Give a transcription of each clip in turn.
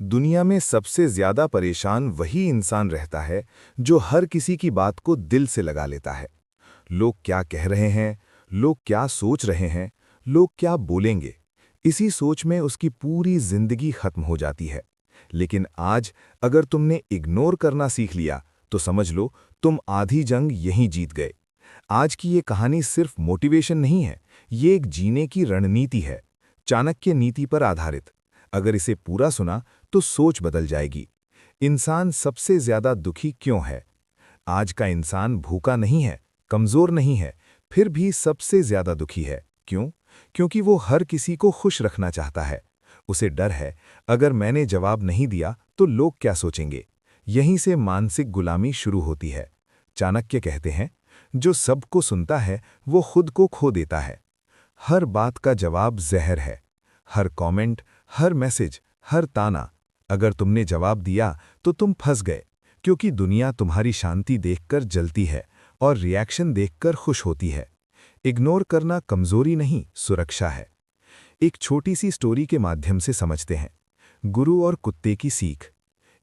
दुनिया में सबसे ज्यादा परेशान वही इंसान रहता है जो हर किसी की बात को दिल से लगा लेता है। लोग क्या कह रहे हैं, लोग क्या सोच रहे हैं, लोग क्या बोलेंगे, इसी सोच में उसकी पूरी जिंदगी खत्म हो जाती है। लेकिन आज अगर तुमने इग्नोर करना सीख लिया तो समझ लो तुम आधी जंग यहीं जीत गए। आज की ये कहानी सिर्फ मोटिवेशन नहीं है, ये एक जीने की रणनीति है, चाणक्य नीति पर आधारित। अगर इसे पूरा सुना तो सोच बदल जाएगी। इंसान सबसे ज्यादा दुखी क्यों है? आज का इंसान भूखा नहीं है, कमजोर नहीं है, फिर भी सबसे ज्यादा दुखी है। क्यों? क्योंकि वो हर किसी को खुश रखना चाहता है। उसे डर है, अगर मैंने जवाब नहीं दिया तो लोग क्या सोचेंगे। यहीं से मानसिक गुलामी शुरू होती है। चाणक्य कहते हैं, जो सबको सुनता है वो खुद को खो देता है। हर बात का जवाब जहर है। हर कमेंट, हर मैसेज, हर ताना, अगर तुमने जवाब दिया तो तुम फंस गए, क्योंकि दुनिया तुम्हारी शांति देखकर जलती है और रिएक्शन देखकर खुश होती है। इग्नोर करना कमजोरी नहीं, सुरक्षा है। एक छोटी सी स्टोरी के माध्यम से समझते हैं। गुरु और कुत्ते की सीख।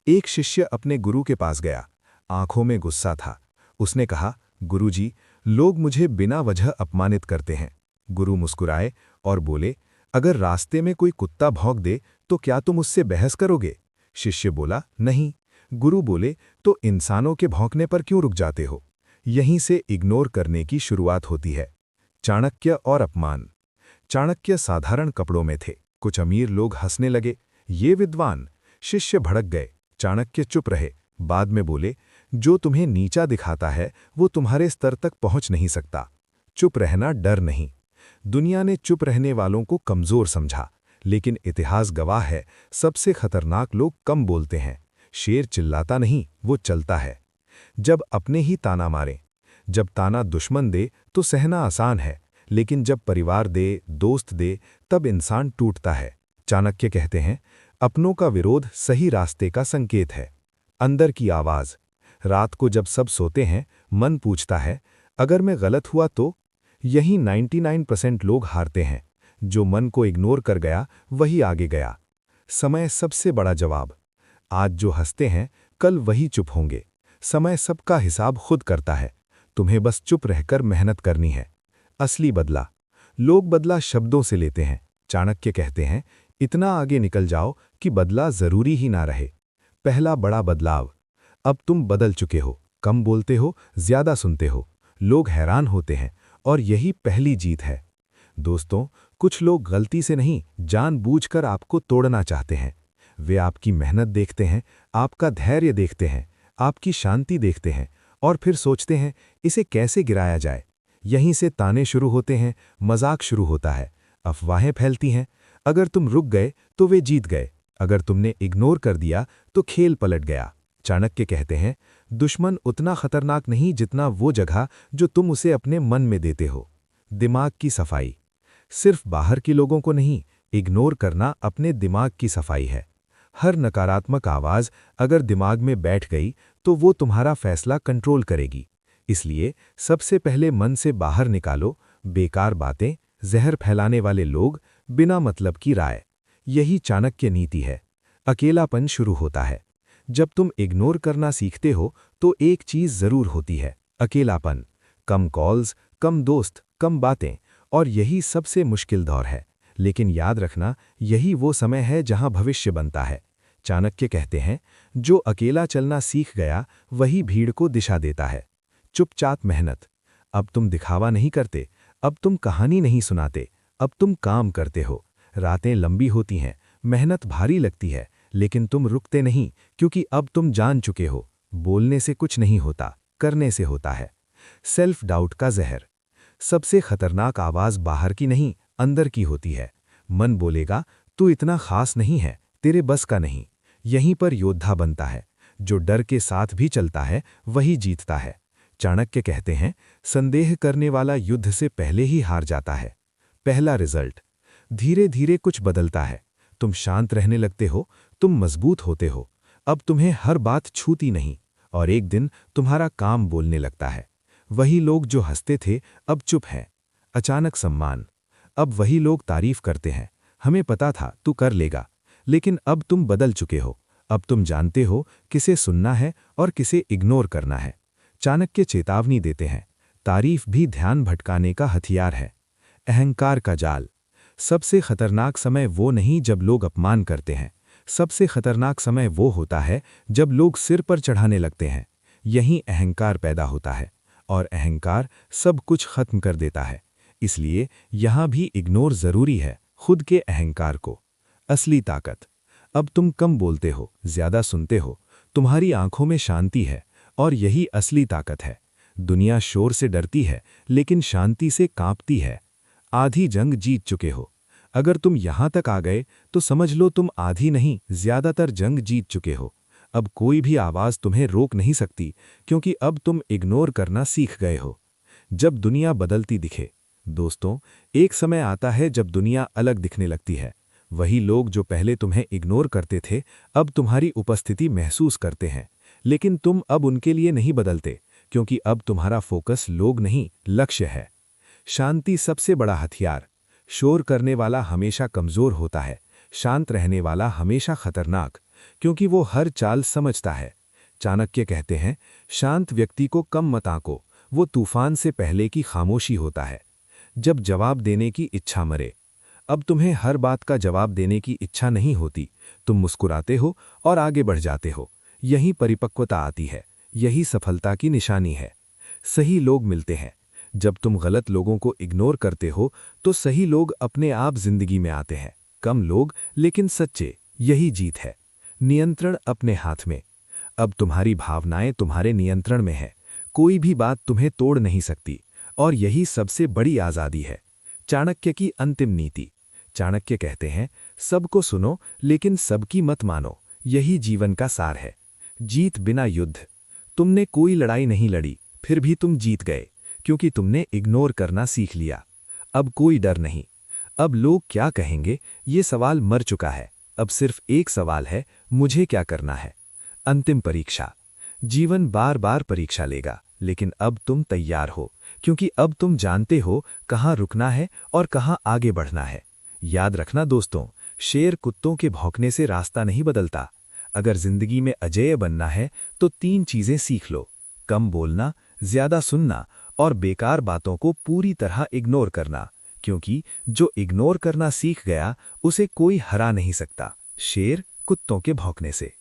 एक शिष्य अपने गुरु के पास गया, आंखों में गुस्सा था। उसने कहा, गुरुजी, लोग मुझे बिना वजह अपमानित करते हैं। गुरु मुस्कुराए और बोले, अगर रास्ते में कोई कुत्ता भौंक दे तो क्या तुम उससे बहस करोगे? शिष्य बोला, नहीं। गुरु बोले, तो इंसानों के भौंकने पर क्यों रुक जाते हो? यहीं से इग्नोर करने की शुरुआत होती है। चाणक्य और अपमान। चाणक्य साधारण कपड़ों में थे, कुछ अमीर लोग हंसने लगे, ये विद्वान। शिष्य भड़क गए। चाणक्य चुप रहे, बाद में बोले, जो तुम्हें नीचा दिखाता है वो तुम्हारे स्तर तक पहुंच नहीं सकता। चुप रहना डर नहीं। दुनिया ने चुप रहने वालों को कमजोर समझा, लेकिन इतिहास गवाह है, सबसे खतरनाक लोग कम बोलते हैं। शेर चिल्लाता नहीं, वो चलता है। जब अपने ही ताना मारें। जब ताना दुश्मन दे तो सहना आसान है, लेकिन जब परिवार दे, दोस्त दे, तब इंसान टूटता है। चाणक्य कहते हैं, अपनों का विरोध सही रास्ते का संकेत है। अंदर की आवाज। रात को जब सब सोते हैं, मन पूछता है, अगर मैं गलत हुआ तो? यही 99% लोग हारते हैं। जो मन को इग्नोर कर गया वही आगे गया। समय सबसे बड़ा जवाब। आज जो हंसते हैं कल वही चुप होंगे। समय सबका हिसाब खुद करता है। तुम्हें बस चुप रहकर मेहनत करनी है। असली बदला। लोग बदला शब्दों से लेते हैं। चाणक्य कहते हैं, इतना आगे निकल जाओ कि बदला जरूरी ही ना रहे। पहला बड़ा बदलाव। अब तुम बदल चुके हो, कम बोलते हो, ज्यादा सुनते हो। लोग हैरान होते हैं, और यही पहली जीत है। दोस्तों, कुछ लोग गलती से नहीं, जानबूझकर आपको तोड़ना चाहते हैं। वे आपकी मेहनत देखते हैं, आपका धैर्य देखते हैं, आपकी शांति देखते हैं, और फिर सोचते हैं, इसे कैसे गिराया जाए। यहीं से ताने शुरू होते हैं, मजाक शुरू होता है, अफवाहें फैलती हैं। अगर तुम रुक गए तो वे जीत गए, अगर तुमने इग्नोर कर दिया तो खेल पलट गया। चाणक्य कहते हैं, दुश्मन उतना खतरनाक नहीं जितना वो जगह जो तुम उसे अपने मन में देते हो। दिमाग की सफाई। सिर्फ बाहर के लोगों को नहीं, इग्नोर करना अपने दिमाग की सफाई है। हर नकारात्मक आवाज अगर दिमाग में बैठ गई तो वो तुम्हारा फैसला कंट्रोल करेगी। इसलिए सबसे पहले मन से बाहर निकालो बेकार बातें, जहर फैलाने वाले लोग, बिना मतलब की राय। यही चाणक्य नीति है। अकेलापन शुरू होता है। जब तुम इग्नोर करना सीखते हो तो एक चीज जरूर होती है, अकेलापन। कम कॉल्स, कम दोस्त, कम बातें, और यही सबसे मुश्किल दौर है। लेकिन याद रखना, यही वो समय है जहां भविष्य बनता है। चाणक्य कहते हैं, जो अकेला चलना सीख गया वही भीड़ को दिशा देता है। चुपचाप मेहनत। अब तुम दिखावा नहीं करते, अब तुम कहानी नहीं सुनाते, अब तुम काम करते हो। रातें लंबी होती हैं, मेहनत भारी लगती है, लेकिन तुम रुकते नहीं, क्योंकि अब तुम जान चुके हो, बोलने से कुछ नहीं होता, करने से होता है। सेल्फ डाउट का जहर। सबसे खतरनाक आवाज बाहर की नहीं, अंदर की होती है। मन बोलेगा, तू इतना खास नहीं है, तेरे बस का नहीं। यहीं पर योद्धा बनता है। जो डर के साथ भी चलता है वही जीतता है। चाणक्य कहते हैं, संदेह करने वाला युद्ध से पहले ही हार जाता है। पहला रिजल्ट। धीरे धीरे कुछ बदलता है। तुम शांत रहने लगते हो, तुम मजबूत होते हो। अब तुम्हें हर बात छूती नहीं, और एक दिन तुम्हारा काम बोलने लगता है। वही लोग जो हंसते थे अब चुप हैं। अचानक सम्मान। अब वही लोग तारीफ करते हैं, हमें पता था तू कर लेगा। लेकिन अब तुम बदल चुके हो। अब तुम जानते हो किसे सुनना है और किसे इग्नोर करना है। चाणक्य चेतावनी देते हैं, तारीफ भी ध्यान भटकाने का हथियार है। अहंकार का जाल। सबसे खतरनाक समय वो नहीं जब लोग अपमान करते हैं, सबसे खतरनाक समय वो होता है जब लोग सिर पर चढ़ाने लगते हैं। यहीं अहंकार पैदा होता है, और अहंकार सब कुछ खत्म कर देता है। इसलिए यहां भी इग्नोर जरूरी है, खुद के अहंकार को। असली ताकत। अब तुम कम बोलते हो, ज्यादा सुनते हो, तुम्हारी आंखों में शांति है, और यही असली ताकत है। दुनिया शोर से डरती है, लेकिन शांति से कांपती है। आधी जंग जीत चुके हो। अगर तुम यहां तक आ गए तो समझ लो तुम आधी नहीं, ज्यादातर जंग जीत चुके हो। अब कोई भी आवाज तुम्हें रोक नहीं सकती, क्योंकि अब तुम इग्नोर करना सीख गए हो। जब दुनिया बदलती दिखे। दोस्तों, एक समय आता है जब दुनिया अलग दिखने लगती है। वही लोग जो पहले तुम्हें इग्नोर करते थे, अब तुम्हारी उपस्थिति महसूस करते हैं। लेकिन तुम अब उनके लिए नहीं बदलते, क्योंकि अब तुम्हारा फोकस लोग नहीं, लक्ष्य है। शांति सबसे बड़ा हथियार। शोर करने वाला हमेशा कमजोर होता है, शांत रहने वाला हमेशा खतरनाक, क्योंकि वो हर चाल समझता है। चाणक्य कहते हैं, शांत व्यक्ति को कम मत आंको, वो तूफान से पहले की खामोशी होता है। जब जवाब देने की इच्छा मरे। अब तुम्हें हर बात का जवाब देने की इच्छा नहीं होती, तुम मुस्कुराते हो और आगे बढ़ जाते हो। यही परिपक्वता आती है, यही सफलता की निशानी है। सही लोग मिलते हैं। जब तुम गलत लोगों को इग्नोर करते हो तो सही लोग अपने आप जिंदगी में आते हैं। कम लोग लेकिन सच्चे, यही जीत है। नियंत्रण अपने हाथ में। अब तुम्हारी भावनाएं तुम्हारे नियंत्रण में है, कोई भी बात तुम्हें तोड़ नहीं सकती, और यही सबसे बड़ी आजादी है। चाणक्य की अंतिम नीति। चाणक्य कहते हैं, सबको सुनो लेकिन सबकी मत मानो, यही जीवन का सार है। जीत बिना युद्ध। तुमने कोई लड़ाई नहीं लड़ी, फिर भी तुम जीत गए, क्योंकि तुमने इग्नोर करना सीख लिया। अब कोई डर नहीं। अब लोग क्या कहेंगे, ये सवाल मर चुका है। अब सिर्फ एक सवाल है, मुझे क्या करना है। अंतिम परीक्षा। जीवन बार बार परीक्षा लेगा, लेकिन अब तुम तैयार हो, क्योंकि अब तुम जानते हो कहाँ रुकना है और कहाँ आगे बढ़ना है। याद रखना दोस्तों, शेर कुत्तों के भौंकने से रास्ता नहीं बदलता। अगर जिंदगी में अजेय बनना है तो 3 चीजें सीख लो: कम बोलना, ज्यादा सुनना और बेकार बातों को पूरी तरह इग्नोर करना, क्योंकि जो इग्नोर करना सीख गया उसे कोई हरा नहीं सकता, शेर कुत्तों के भौंकने से।